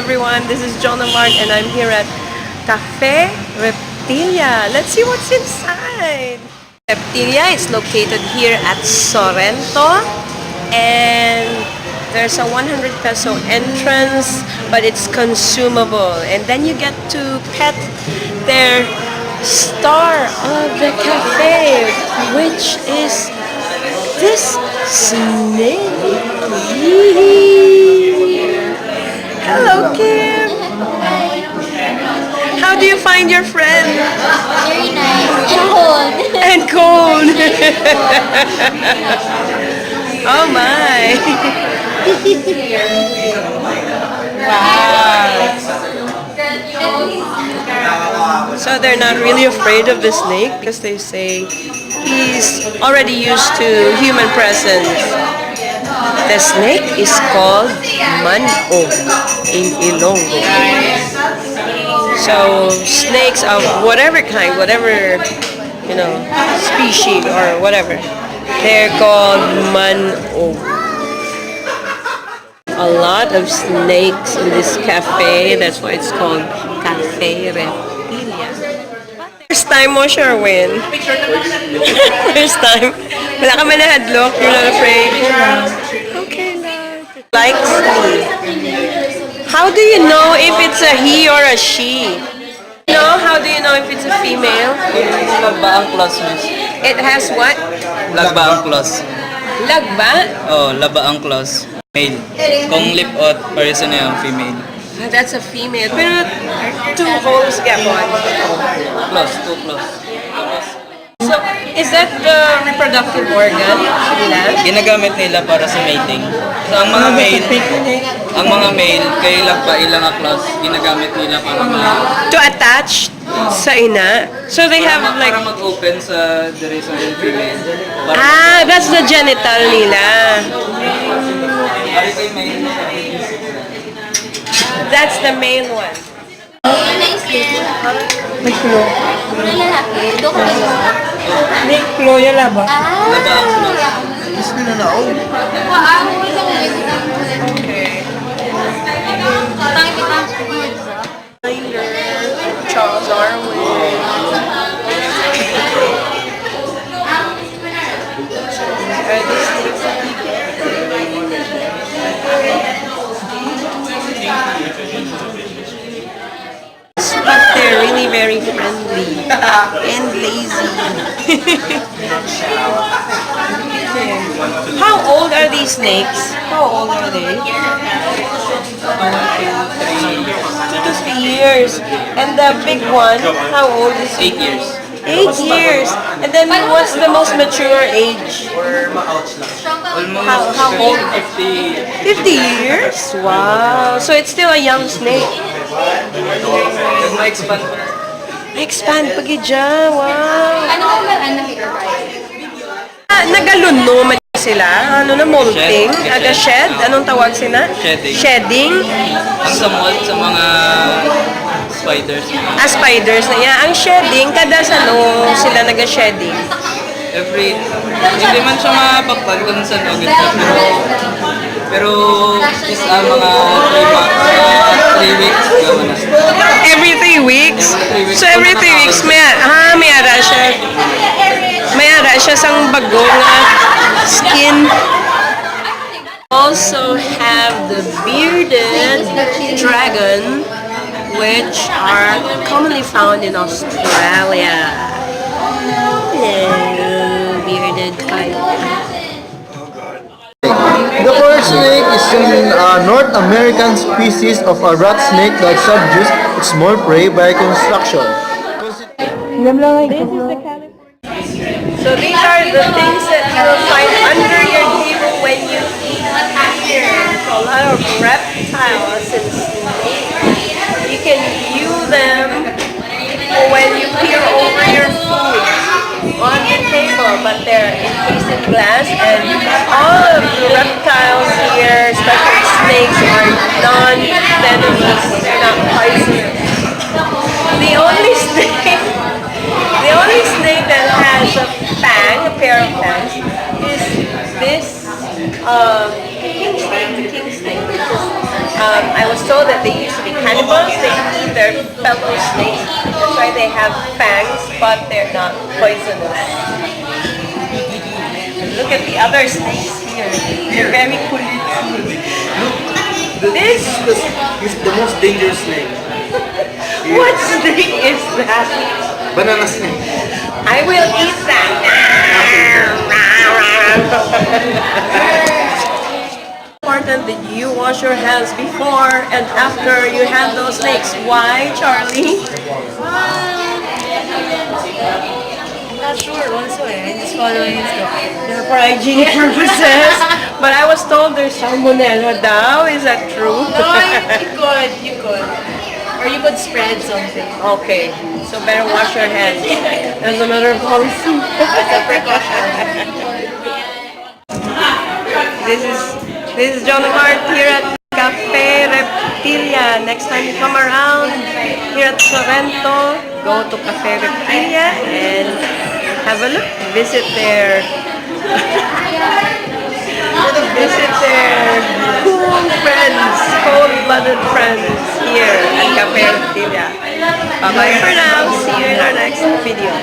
everyone, this is Jonah Mark and I'm here at Cafe Reptilia. Let's see what's inside. Reptilia is located here at Sorrento and there's a 100 peso entrance, but it's consumable, and then you get to pet their star of the cafe, which is this snake. Hello, Kim. How do you find your friend? Very nice. And cold. And cold. Oh my. Wow. So they're not really afraid of the snake because they say he's already used to human presence. The snake is called man-o in Ilonggo. So snakes of whatever kind, whatever, species or whatever, they're called man-o. A lot of snakes in this cafe. That's why it's called Cafe Reptilia. First time mo, Sherwin? First time? Wala ka man na-hadlock? You're not afraid? Okay lang. Likes me. How do you know if it's a he or a she? How do you know if it's a female? Lagba ang clause, miss. It has what? Lagba ang clause. Lagba? Oh, laba ang clause. Male. Kung lip out, person na yung female. That's a female. Pero two holes gapon. Clause, two clause. So, is that the reproductive organ nila? Ginagamit nila para sa mating. So, ang mga male, kay lagba ilang ang clause, ginagamit nila para To attach sa ina? So they have like... Para mag-open sa there is a female. That's the genital nila. That's the male one. May klo. May lalaki. Doon ka ba? May klo yan ba? Laba ang clause. Okay. Charles Darwin. But they're really very friendly and lazy. How old are these snakes? How old are they? 2 to 3 years. And the big one, how old is he? 8 years. 8 years. And then what's the most mature age? Almost How old? 50. 50 years? Wow. So it's still a young snake. Ma-expand. Expand pa gidya. Wow. Ano ka ba anak ito? Nagaluno man sila. Ano na, molting? Shed. Aga shed? Anong tawag sila? Shedding. Shedding? Ang samot sa mga spiders. Spiders na yan. Ang shedding, kada sa sila naga-shedding. Hindi man siya mapakpal kung saan agad siya. Pero is mga 3 weeks gawa na. Every 3 weeks? So every 3 weeks, may ara siya. May ara siya sang bago nga skin. Also have the bearded dragon, which are commonly found in Australia. Bearded python. The first snake is a North American species of a rat snake that subdues its small prey by construction. So these are the things that you will find under your table when you eat here. So a lot of reptiles and snakes. You can view them when you peer over your food on the table, but they're encased in glass, and all of the reptiles here, especially snakes, are non-venomous. They're not poisonous. The only snake that has a pair of fangs, is this king snake, which is I was told that they used to be cannibals. They eat their fellow snakes. That's why they have fangs, but they're not poisonous. Look at the other snakes here. They're very kulit. This is the most dangerous snake. what snake is that? Banana snake. I will eat that. Important that you wash your hands before and after you have those snakes. Why, Charlie? I'm not sure also I'm just following stuff. They're for hygienic purposes. But I was told there's salmonella daw. Is that true? No, you could. Or you could spread something. Okay, so better wash your hands. As a matter of policy. As a precaution. This is John Hart here at Cafe Reptilia. Next time you come around here at Sorrento, go to Cafe Reptilia and have a look. Visit their cool friends, cold-blooded friends here at Cafe Reptilia. Bye-bye for now. See you in our next video.